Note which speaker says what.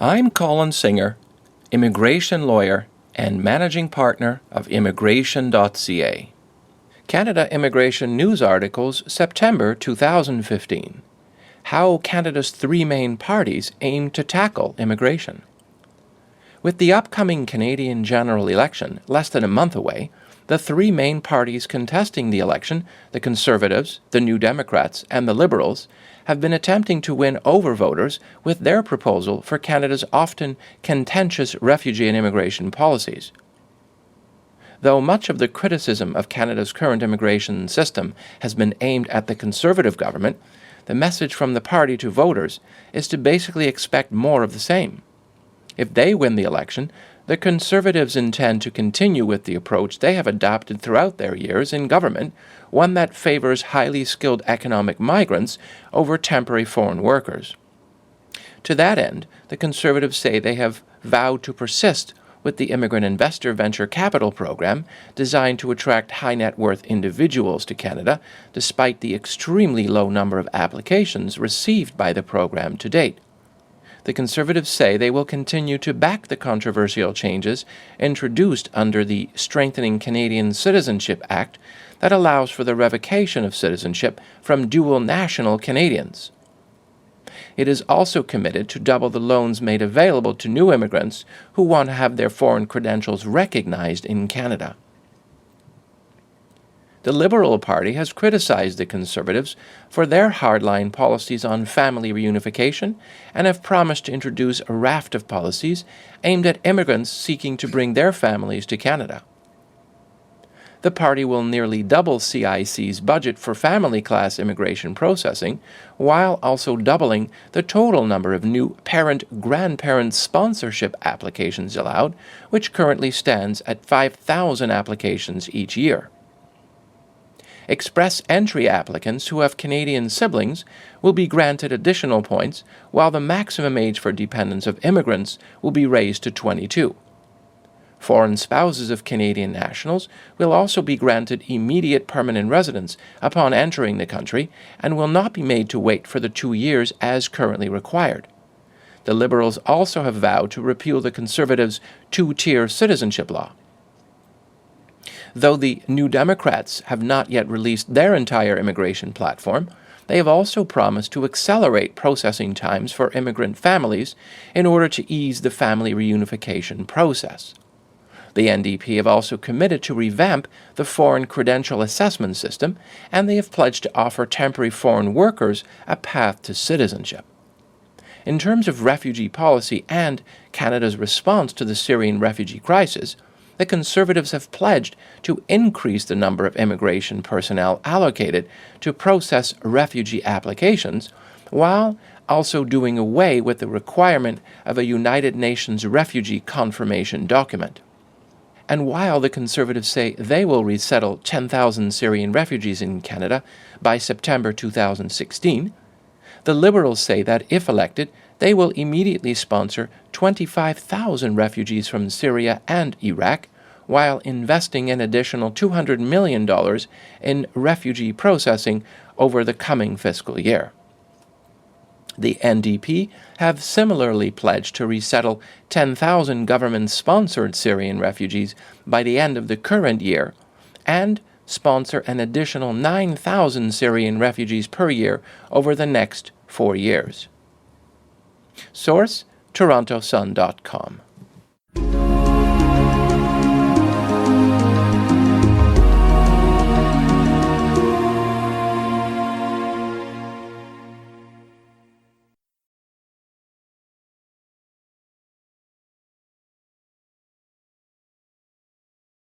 Speaker 1: I'm Colin Singer, immigration lawyer and managing partner of Immigration.ca. Canada Immigration News Articles, September 2015. How Canada's three main parties aim to tackle immigration. With the upcoming Canadian general election less than a month away, the three main parties contesting the election, the Conservatives, the New Democrats, and the Liberals, have been attempting to win over voters with their proposal for Canada's often contentious refugee and immigration policies. Though much of the criticism of Canada's current immigration system has been aimed at the Conservative government, the message from the party to voters is to basically expect more of the same. If they win the election, the Conservatives intend to continue with the approach they have adopted throughout their years in government, one that favors highly skilled economic migrants over temporary foreign workers. To that end, the Conservatives say they have vowed to persist with the Immigrant Investor Venture Capital Program designed to attract high-net-worth individuals to Canada, despite the extremely low number of applications received by the program to date. The Conservatives say they will continue to back the controversial changes introduced under the Strengthening Canadian Citizenship Act that allows for the revocation of citizenship from dual national Canadians. It is also committed to double the loans made available to new immigrants who want to have their foreign credentials recognized in Canada. The Liberal Party has criticized the Conservatives for their hardline policies on family reunification and have promised to introduce a raft of policies aimed at immigrants seeking to bring their families to Canada. The party will nearly double CIC's budget for family class immigration processing, while also doubling the total number of new parent-grandparent sponsorship applications allowed, which currently stands at 5,000 applications each year. Express entry applicants who have Canadian siblings will be granted additional points, while the maximum age for dependents of immigrants will be raised to 22. Foreign spouses of Canadian nationals will also be granted immediate permanent residence upon entering the country and will not be made to wait for the 2 years as currently required. The Liberals also have vowed to repeal the Conservatives' two-tier citizenship law. Though the New Democrats have not yet released their entire immigration platform, they have also promised to accelerate processing times for immigrant families in order to ease the family reunification process. The NDP have also committed to revamp the foreign credential assessment system, and they have pledged to offer temporary foreign workers a path to citizenship. In terms of refugee policy and Canada's response to the Syrian refugee crisis, the Conservatives have pledged to increase the number of immigration personnel allocated to process refugee applications, while also doing away with the requirement of a United Nations refugee confirmation document. And while the Conservatives say they will resettle 10,000 Syrian refugees in Canada by September 2016, the Liberals say that if elected, they will immediately sponsor 25,000 refugees from Syria and Iraq, while investing an additional $200 million in refugee processing over the coming fiscal year. The NDP have similarly pledged to resettle 10,000 government-sponsored Syrian refugees by the end of the current year and sponsor an additional 9,000 Syrian refugees per year over the next 4 years. Source: TorontoSun.com.